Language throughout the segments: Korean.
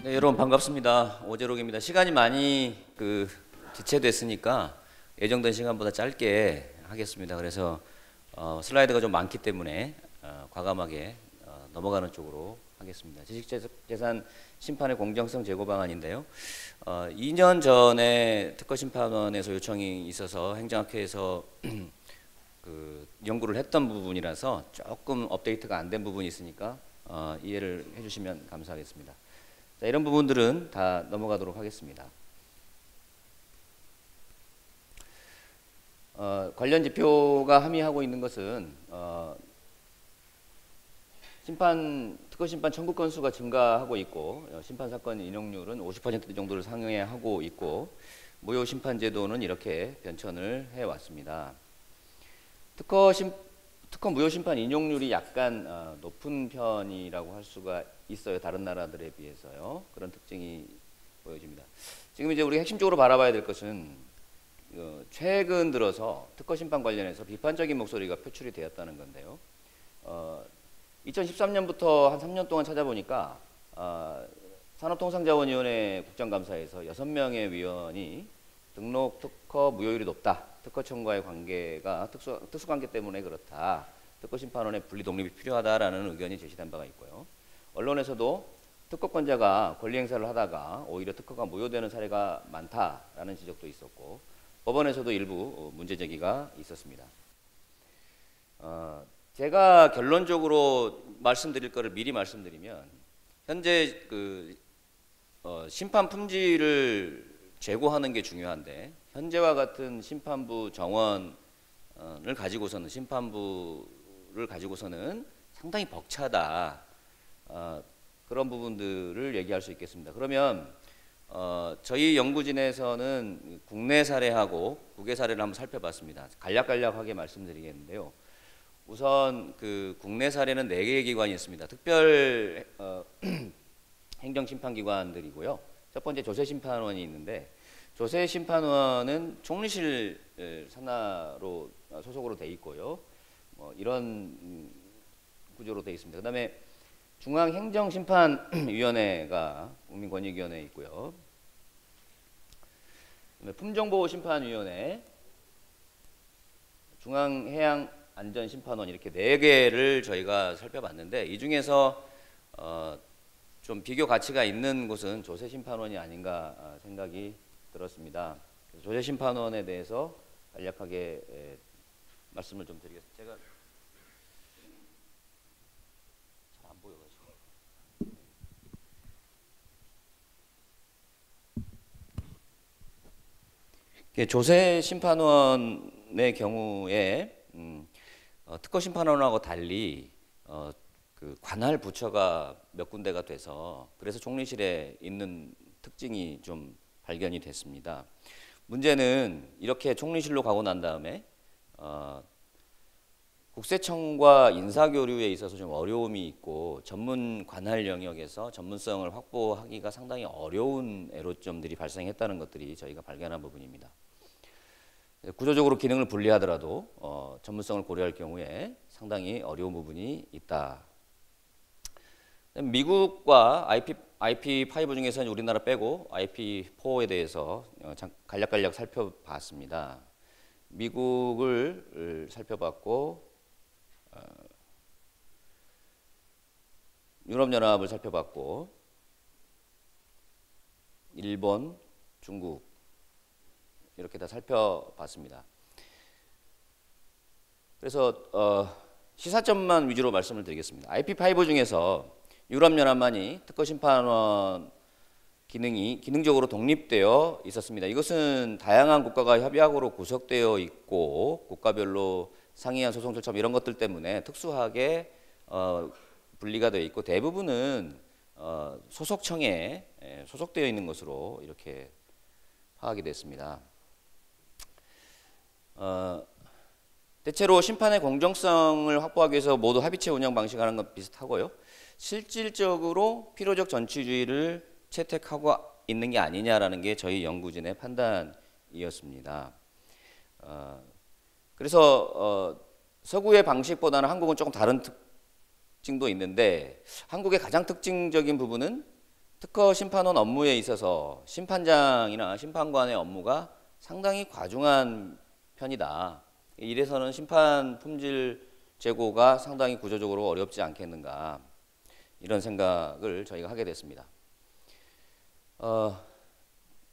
네, 여러분 반갑습니다. 오재록입니다. 시간이 많이 지체됐으니까 예정된 시간보다 짧게 하겠습니다. 그래서 슬라이드가 좀 많기 때문에 과감하게 넘어가는 쪽으로 하겠습니다. 지식재산 심판의 공정성 제고 방안인데요. 2년 전에 특허심판원에서 요청이 있어서 행정학회에서 연구를 했던 부분이라서 조금 업데이트가 안 된 부분이 있으니까 이해를 해주시면 감사하겠습니다. 자, 이런 부분들은 다 넘어가도록 하겠습니다. 관련 지표가 함의하고 있는 것은 특허심판 청구 건수가 증가하고 있고 심판사건 인용률은 50% 정도를 상회하고 있고 무효심판제도는 이렇게 변천을 해왔습니다. 특허 무효심판 인용률이 약간 높은 편이라고 할 수가 있어요. 다른 나라들에 비해서요. 그런 특징이 보여집니다. 지금 이제 우리가 핵심적으로 바라봐야 될 것은 최근 들어서 특허심판 관련해서 비판적인 목소리가 표출이 되었다는 건데요. 2013년부터 한 3년 동안 찾아보니까 산업통상자원위원회 국정감사에서 6명의 위원이 등록 특허 무효율이 높다. 특허청과의 관계가 특수관계 때문에 그렇다. 특허심판원의 분리 독립이 필요하다라는 의견이 제시된 바가 있고요. 언론에서도 특허권자가 권리 행사를 하다가 오히려 특허가 무효되는 사례가 많다라는 지적도 있었고 법원에서도 일부 문제 제기가 있었습니다. 제가 결론적으로 말씀드릴 거를 미리 말씀드리면 현재 심판 품질을 제고하는 게 중요한데 현재와 같은 심판부 정원을 가지고서는 심판부를 가지고서는 상당히 벅차다. 그런 부분들을 얘기할 수 있겠습니다. 그러면 저희 연구진에서는 국내 사례하고 국외 사례를 한번 살펴봤습니다. 간략간략하게 말씀드리겠는데요. 우선 국내 사례는 4개의 기관이 있습니다. 특별 행정심판기관들이고요. 첫 번째 조세심판원이 있는데 조세심판원은 총리실 산하로 소속으로 돼 있고요. 이런 구조로 돼 있습니다. 그 다음에 중앙행정심판위원회가 국민권익위원회에 있고요. 품종보호심판위원회, 중앙해양안전심판원 이렇게 4개를 저희가 살펴봤는데 이 중에서 좀 비교 가치가 있는 곳은 조세심판원이 아닌가 생각이 들었습니다. 조세심판원에 대해서 간략하게 말씀을 좀 드리겠습니다. 제가 잘 안 보여가지고. 조세심판원의 경우에 특허심판원하고 달리 관할 부처가 몇 군데가 돼서 그래서 총리실에 있는 특징이 좀 발견이 됐습니다. 문제는 이렇게 총리실로 가고 난 다음에 국세청과 인사교류에 있어서 좀 어려움이 있고 전문 관할 영역에서 전문성을 확보하기가 상당히 어려운 애로점들이 발생했다는 것들이 저희가 발견한 부분입니다. 구조적으로 기능을 분리하더라도 전문성을 고려할 경우에 상당히 어려운 부분이 있다. 미국과 IP5 중에서는 우리나라 빼고 IP4에 대해서 간략간략 살펴봤습니다. 미국을 살펴봤고 유럽연합을 살펴봤고 일본, 중국 이렇게 다 살펴봤습니다. 그래서 시사점만 위주로 말씀을 드리겠습니다. IP5 중에서 유럽연합만이 특허심판원 기능이 기능적으로 독립되어 있었습니다. 이것은 다양한 국가가 협약으로 구성되어 있고 국가별로 상이한 소송 절차 이런 것들 때문에 특수하게 분리가 되어 있고 대부분은 소속청에 소속되어 있는 것으로 이렇게 파악이 됐습니다. 대체로 심판의 공정성을 확보하기 위해서 모두 합의체 운영 방식하는 건 비슷하고요. 실질적으로 필요적 전치주의를 채택하고 있는 게 아니냐라는 게 저희 연구진의 판단이었습니다. 그래서 서구의 방식보다는 한국은 조금 다른 특징도 있는데 한국의 가장 특징적인 부분은 특허 심판원 업무에 있어서 심판장이나 심판관의 업무가 상당히 과중한 편이다. 이래서는 심판 품질 제고가 상당히 구조적으로 어렵지 않겠는가, 이런 생각을 저희가 하게 됐습니다.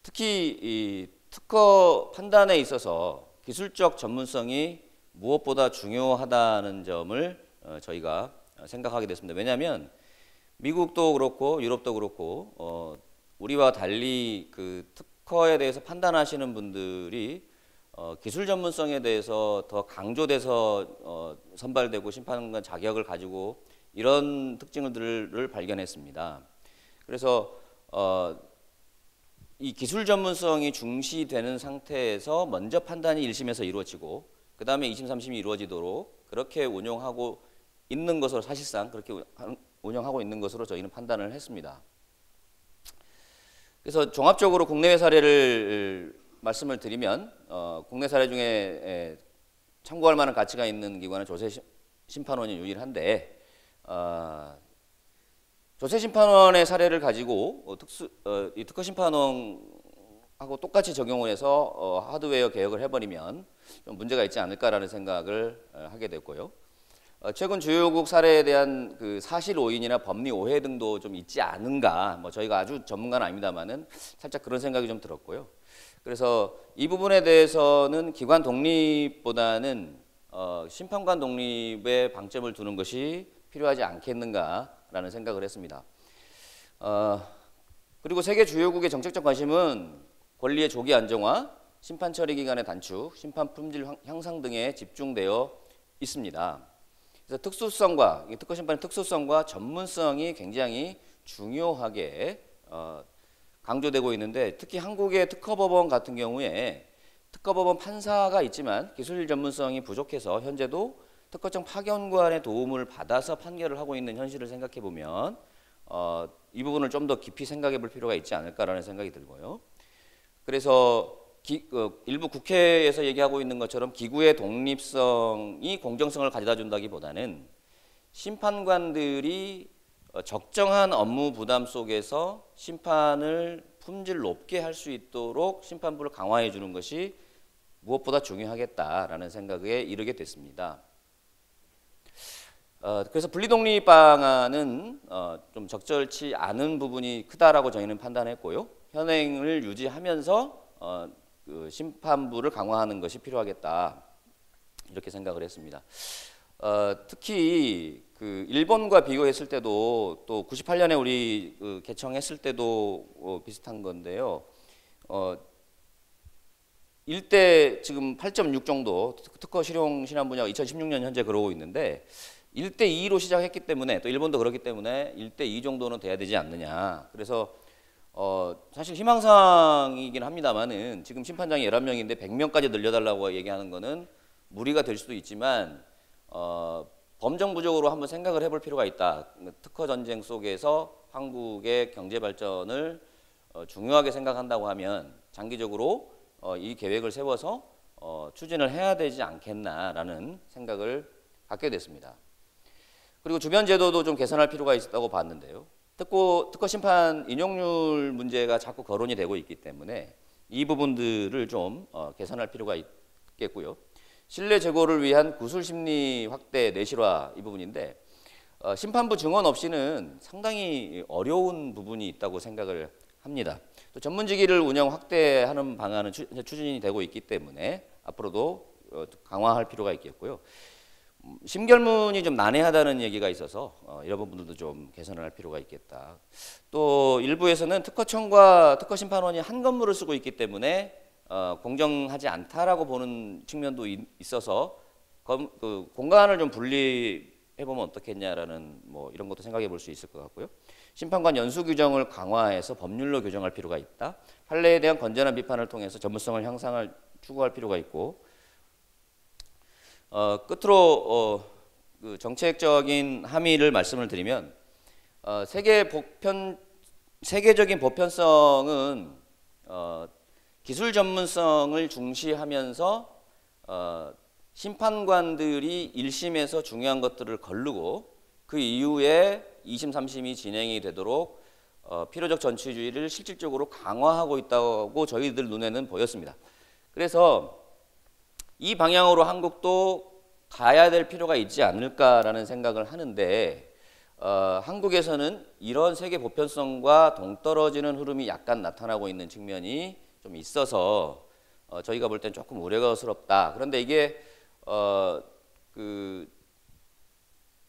특히 이 특허 판단에 있어서 기술적 전문성이 무엇보다 중요하다는 점을 저희가 생각하게 됐습니다. 왜냐하면 미국도 그렇고 유럽도 그렇고 우리와 달리 그 특허에 대해서 판단하시는 분들이 기술 전문성에 대해서 더 강조돼서 선발되고 심판관 자격을 가지고 이런 특징들을 발견했습니다. 그래서 이 기술 전문성이 중시되는 상태에서 먼저 판단이 1심에서 이루어지고 그 다음에 2심, 3심이 이루어지도록 그렇게 운용하고 있는 것으로, 사실상 그렇게 운영하고 있는 것으로 저희는 판단을 했습니다. 그래서 종합적으로 국내외 사례를 말씀을 드리면 국내 사례 중에 참고할 만한 가치가 있는 기관은 조세심판원이 유일한데, 조세심판원의 사례를 가지고 이 특허심판원하고 똑같이 적용을 해서 하드웨어 개혁을 해버리면 좀 문제가 있지 않을까라는 생각을 하게 됐고요. 최근 주요국 사례에 대한 그 사실 오인이나 법리 오해 등도 좀 있지 않은가, 뭐 저희가 아주 전문가는 아닙니다만은 살짝 그런 생각이 좀 들었고요. 그래서 이 부분에 대해서는 기관 독립보다는 심판관 독립에 방점을 두는 것이 필요하지 않겠는가라는 생각을 했습니다. 그리고 세계 주요국의 정책적 관심은 권리의 조기 안정화, 심판 처리 기간의 단축, 심판 품질 향상 등에 집중되어 있습니다. 그래서 특수성과, 특허 심판의 특수성과 전문성이 굉장히 중요하게 강조되고 있는데, 특히 한국의 특허법원 같은 경우에 특허법원 판사가 있지만 기술 전문성이 부족해서 현재도 특허청 파견관의 도움을 받아서 판결을 하고 있는 현실을 생각해 보면 이 부분을 좀 더 깊이 생각해 볼 필요가 있지 않을까라는 생각이 들고요. 그래서 일부 국회에서 얘기하고 있는 것처럼 기구의 독립성이 공정성을 가져다 준다기보다는 심판관들이 적정한 업무 부담 속에서 심판을 품질 높게 할 수 있도록 심판부를 강화해 주는 것이 무엇보다 중요하겠다라는 생각에 이르게 됐습니다. 그래서 분리독립 방안은 좀 적절치 않은 부분이 크다라고 저희는 판단했고요. 현행을 유지하면서 그 심판부를 강화하는 것이 필요하겠다, 이렇게 생각을 했습니다. 특히 그 일본과 비교했을 때도, 또 98년에 우리 개청했을 때도 비슷한 건데요. 1대 지금 8.6 정도 특허 실용 신안 분야가 2016년 현재 그러고 있는데 1대 2로 시작했기 때문에, 또 일본도 그렇기 때문에 1대 2 정도는 돼야 되지 않느냐. 그래서 사실 희망사항이긴 합니다만은 지금 심판장이 11명인데 100명까지 늘려달라고 얘기하는 거는 무리가 될 수도 있지만 범정부적으로 한번 생각을 해볼 필요가 있다. 특허 전쟁 속에서 한국의 경제 발전을 중요하게 생각한다고 하면 장기적으로 이 계획을 세워서 추진을 해야 되지 않겠나라는 생각을 갖게 됐습니다. 그리고 주변 제도도 좀 개선할 필요가 있다고 봤는데요. 특허 심판 인용률 문제가 자꾸 거론이 되고 있기 때문에 이 부분들을 좀 개선할 필요가 있겠고요. 신뢰 제고를 위한 구술 심리 확대 내실화, 이 부분인데 심판부 증언 없이는 상당히 어려운 부분이 있다고 생각을 합니다. 또 전문직위를 운영 확대하는 방안은 추진이 되고 있기 때문에 앞으로도 강화할 필요가 있겠고요. 심결문이 좀 난해하다는 얘기가 있어서 이런 부분들도 좀 개선을 할 필요가 있겠다. 또 일부에서는 특허청과 특허심판원이 한 건물을 쓰고 있기 때문에 공정하지 않다라고 보는 측면도 있어서 그 공간을 좀 분리해보면 어떻겠냐라는 뭐 이런 것도 생각해 볼 수 있을 것 같고요. 심판관 연수 규정을 강화해서 법률로 규정할 필요가 있다. 판례에 대한 건전한 비판을 통해서 전문성을 향상을 추구할 필요가 있고, 끝으로 그 정책적인 함의를 말씀을 드리면 세계적인 보편성은 기술 전문성을 중시하면서 심판관들이 1심에서 중요한 것들을 거르고 그 이후에 2심, 3심이 진행이 되도록 필요적 전취주의를 실질적으로 강화하고 있다고 저희들 눈에는 보였습니다. 그래서 이 방향으로 한국도 가야 될 필요가 있지 않을까라는 생각을 하는데 한국에서는 이런 세계 보편성과 동떨어지는 흐름이 약간 나타나고 있는 측면이 좀 있어서 저희가 볼 땐 조금 우려스럽다. 그런데 이게 그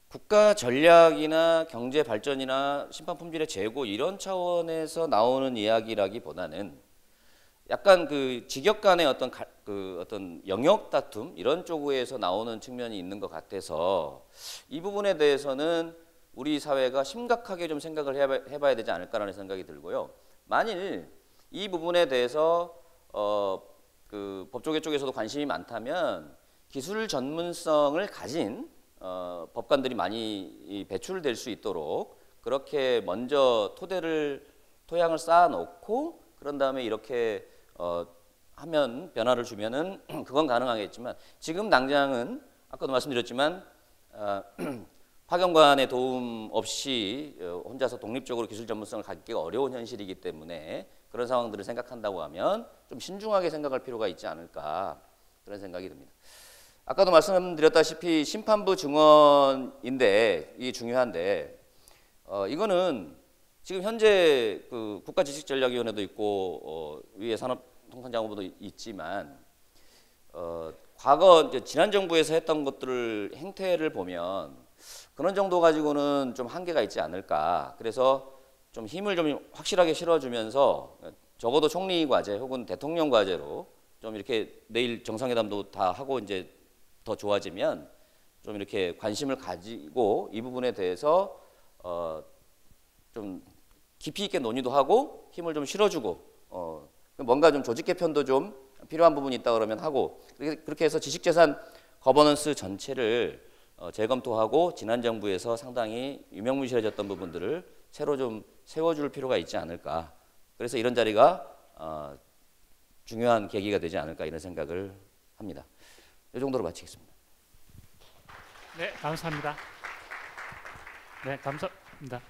국가 전략이나 경제 발전이나 심판 품질의 제고 이런 차원에서 나오는 이야기라기보다는 약간 그 직역 간의 어떤 영역 다툼 이런 쪽에서 나오는 측면이 있는 것 같아서 이 부분에 대해서는 우리 사회가 심각하게 좀 생각을 해봐야 되지 않을까라는 생각이 들고요. 만일 이 부분에 대해서 그 법조계 쪽에서도 관심이 많다면 기술 전문성을 가진 법관들이 많이 배출될 수 있도록 그렇게 먼저 토양을 쌓아놓고 그런 다음에 이렇게 하면 변화를 주면은 그건 가능하겠지만 지금 당장은 아까도 말씀드렸지만 파견관의 도움 없이 혼자서 독립적으로 기술 전문성을 갖기가 어려운 현실이기 때문에 그런 상황들을 생각한다고 하면 좀 신중하게 생각할 필요가 있지 않을까 그런 생각이 듭니다. 아까도 말씀드렸다시피 심판부 증언인데 이게 중요한데 이거는 지금 현재 그 국가지식전략위원회도 있고 위에 산업통상자원부도 있지만 과거 이제 지난 정부에서 했던 것들을 행태를 보면 그런 정도 가지고는 좀 한계가 있지 않을까. 그래서 좀 힘을 좀 확실하게 실어주면서 적어도 총리 과제 혹은 대통령 과제로 좀 이렇게 내일 정상회담도 다 하고 이제 더 좋아지면 좀 이렇게 관심을 가지고 이 부분에 대해서 좀 깊이 있게 논의도 하고 힘을 좀 실어주고 뭔가 좀 조직 개편도 좀 필요한 부분이 있다 그러면 하고 그렇게 해서 지식재산 거버넌스 전체를 재검토하고 지난 정부에서 상당히 유명무실해졌던 부분들을 새로 좀 세워줄 필요가 있지 않을까. 그래서 이런 자리가 중요한 계기가 되지 않을까 이런 생각을 합니다. 이 정도로 마치겠습니다. 네, 감사합니다. 네, 감사합니다.